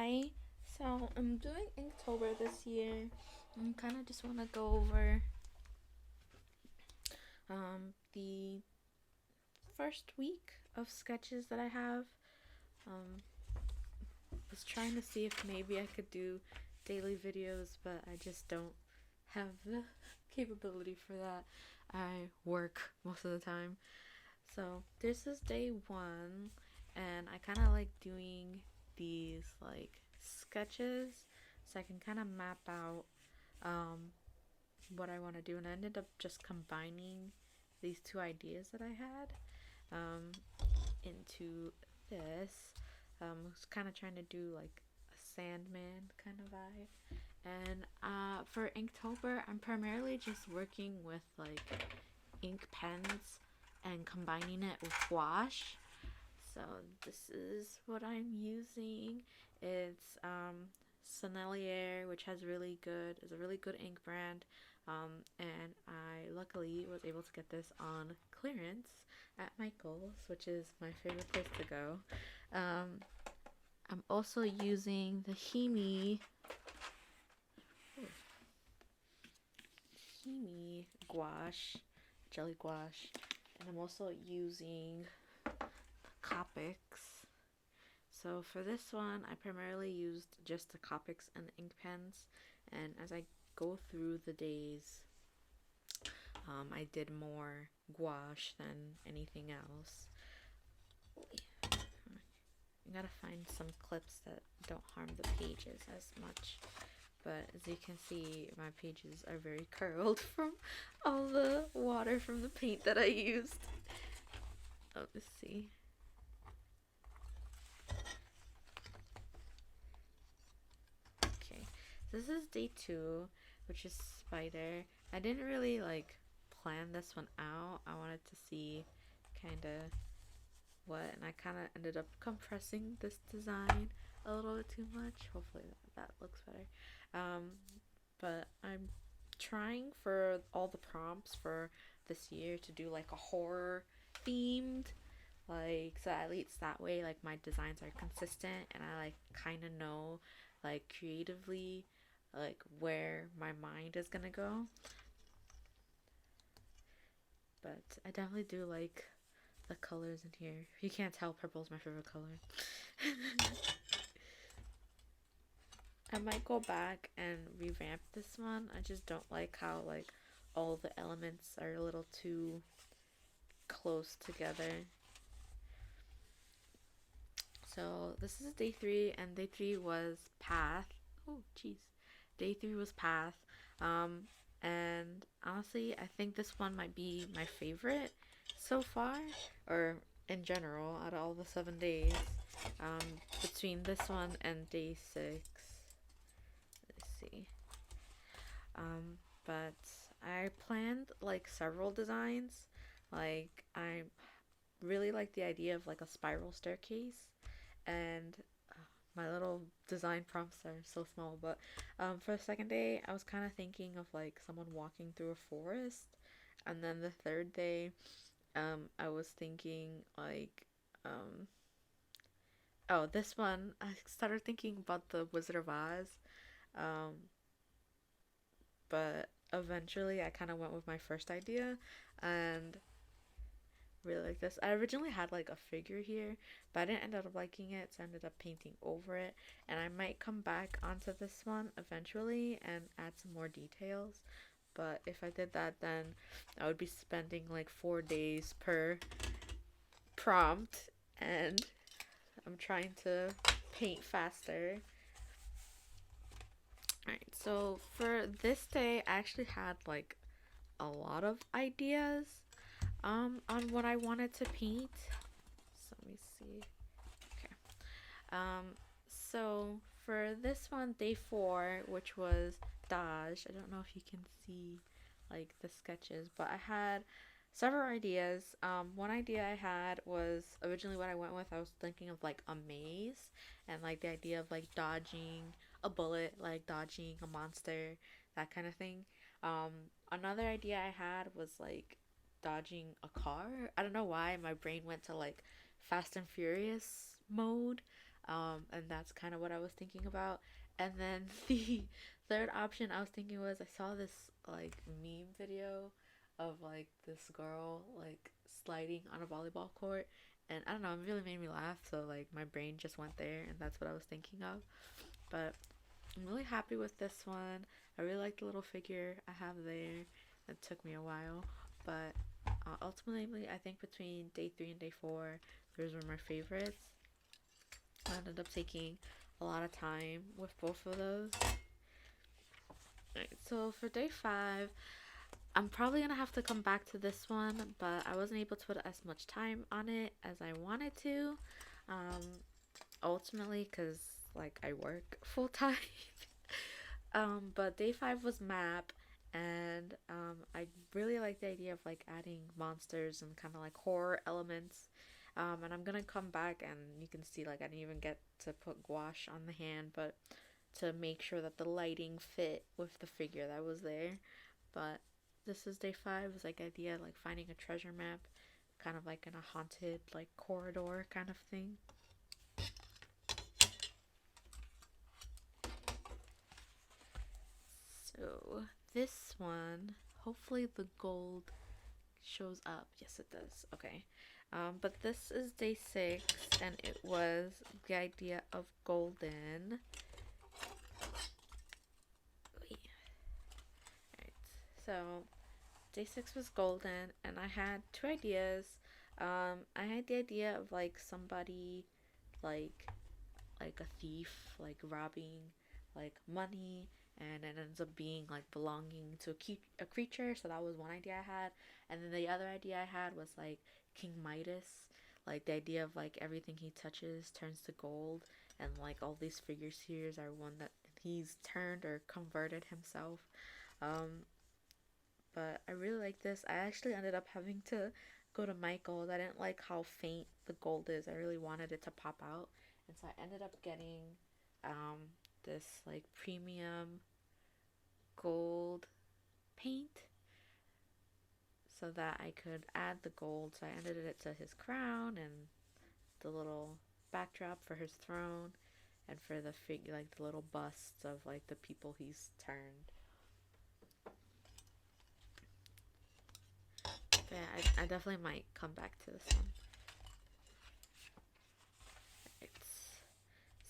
Hi. So I'm doing Inktober this year. I kind of just want to go over the first week of sketches that I have. Um, was trying to see if maybe I could do daily videos, but I just don't have the capability for that. I work most of the time. So this is day one, and I kind of like doing these like sketches so I can kind of map out um, what I want to do, and I ended up just combining these two ideas that I had um, into this. I was kind of trying to do like a Sandman kind of vibe, and for Inktober, I'm primarily just working with like ink pens and combining it with gouache. So this is what I'm using. It's Sennelier, which is a really good ink brand. And I luckily was able to get this on clearance at Michael's, which is my favorite place to go. Um, I'm also using the Himi gouache, jelly gouache, and I'm also using Copics. So for this one, I primarily used just the Copics and the ink pens, and as I go through the days, I did more gouache than anything else. I gotta find some clips that don't harm the pages as much. But as you can see, my pages are very curled from all the water from the paint that I used. Oh, let's see. Okay, so this is day two, which is Spider. I didn't really like plan this one out. I wanted to see kind of what, and I kind of ended up compressing this design a little bit too much. Hopefully that looks better. Um, but I'm trying for all the prompts for this year to do like a horror themed, like, so at least that way like my designs are consistent and I like kind of know like creatively like where my mind is gonna go. But I definitely do like the colors in here. If you can't tell, purple is my favorite color. I might go back and revamp this one. I just don't like how like all the elements are a little too close together. So this is day three, and day three was path. Oh, jeez. Day three was path. Um, and honestly, I think this one might be my favorite so far, or in general, out of all the 7 days. Between this one and day six. Let's see. But I planned like several designs. Like I really like the idea of like a spiral staircase, and my little design prompts are so small. But for the second day, I was kind of thinking of like someone walking through a forest, and then the third day, I was thinking like um, oh, this one I started thinking about the Wizard of Oz. Um, but eventually I kind of went with my first idea and really like this. I originally had like a figure here, but I didn't end up liking it, so I ended up painting over it. And I might come back onto this one eventually and add some more details. But if I did that, then I would be spending like 4 days per prompt, and I'm trying to paint faster. Alright, so for this day, I actually had like a lot of ideas on what I wanted to paint. So let me see. Okay. So for this one, day four, which was Dodge. I don't know if you can see like the sketches, but I had several ideas. One idea I had was originally what I went with. I was thinking of like a maze and like the idea of like dodging a bullet, like dodging a monster, that kind of thing. Another idea I had was like dodging a car. I don't know why my brain went to like Fast and Furious mode. And that's kind of what I was thinking about. And then the third option I was thinking was, I saw this like meme video of like this girl like sliding on a volleyball court, and I don't know, it really made me laugh, so like my brain just went there, and that's what I was thinking of. But I'm really happy with this one. I really like the little figure I have there. It took me a while, but ultimately, I think between day 3 and day 4, those were my favorites. I ended up taking a lot of time with both of those. Right, so for day 5, I'm probably gonna have to come back to this one, but I wasn't able to put as much time on it as I wanted to. Um, Ultimately, because like I work full time. But day 5 was map, and I really like the idea of like adding monsters and kind of like horror elements. And I'm gonna come back, and you can see like I didn't even get to put gouache on the hand, but to make sure that the lighting fit with the figure that was there. But this is day 5. It's like idea like finding a treasure map, kind of like in a haunted like corridor kind of thing. So this one, hopefully the gold shows up. Yes, it does. Okay. But this is day 6, and it was the idea of golden. Alright, so day 6 was golden, and I had two ideas. I had the idea of like somebody like like a thief like robbing like money, and it ends up being like belonging to a creature, so that was one idea I had. And then the other idea I had was like King Midas, like the idea of like everything he touches turns to gold, and like all these figures here are one that he's turned or converted himself. um but I really like this. I actually ended up having to go to Michael's. I didn't like how faint the gold is. I really wanted it to pop out. And so I ended up getting this like premium gold paint so that I could add the gold. So I added it to his crown and the little backdrop for his throne, and for the figure, like the little busts of like the people he's turned. Yeah, I definitely might come back to this one. Right.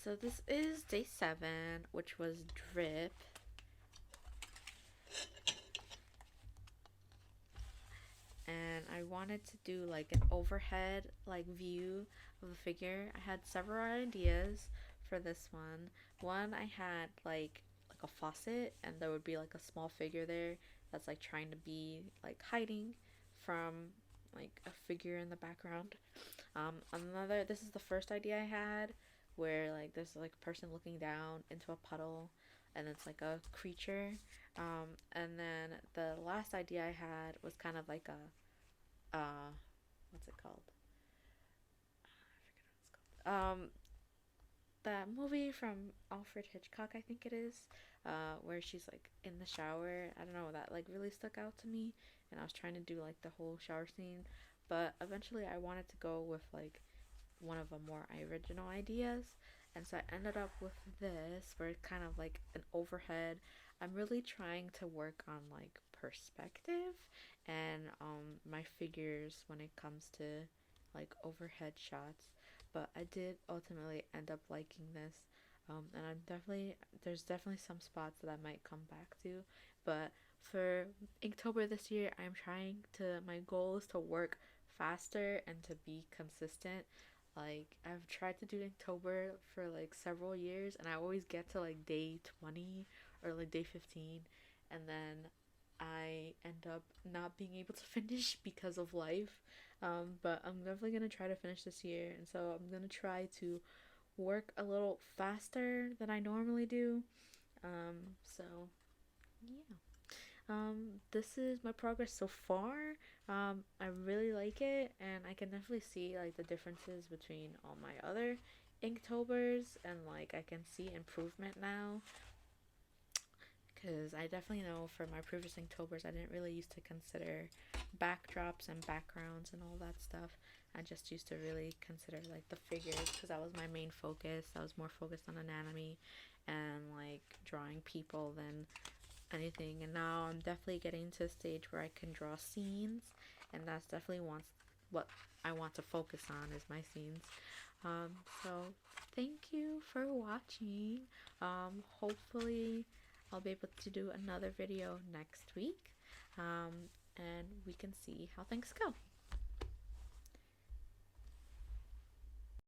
So this is day 7, which was drip. And I wanted to do like an overhead like view of the figure. I had several ideas for this one. One, I had like a faucet, and there would be like a small figure there that's like trying to be like hiding from like a figure in the background. Another, this is the first idea I had, where like there's like a person looking down into a puddle, and it's like a creature. And then the last idea I had was kind of like what's it called? I forget what it's called. That movie from Alfred Hitchcock, I think it is, where she's like in the shower. I don't know, that like really stuck out to me, and I was trying to do like the whole shower scene, but eventually I wanted to go with like one of the more original ideas, and so I ended up with this, where it's kind of like an overhead. I'm really trying to work on like perspective and my figures when it comes to like overhead shots, but I did ultimately end up liking this. And there's definitely some spots that I might come back to, but for Inktober this year, my goal is to work faster and to be consistent. Like I've tried to do Inktober for like several years, and I always get to like day 20 or like day 15, and then I end up not being able to finish because of life. But I'm definitely gonna try to finish this year, and so I'm gonna try to work a little faster than I normally do. So yeah. This is my progress so far. I really like it, and I can definitely see like the differences between all my other Inktobers, and like I can see improvement now. Because I definitely know for my previous Inktobers, I didn't really used to consider backdrops and backgrounds and all that stuff. I just used to really consider like the figures because that was my main focus. I was more focused on anatomy and like drawing people than anything. And now I'm definitely getting to a stage where I can draw scenes, and that's definitely what I want to focus on is my scenes. So thank you for watching. Hopefully I'll be able to do another video next week, and we can see how things go.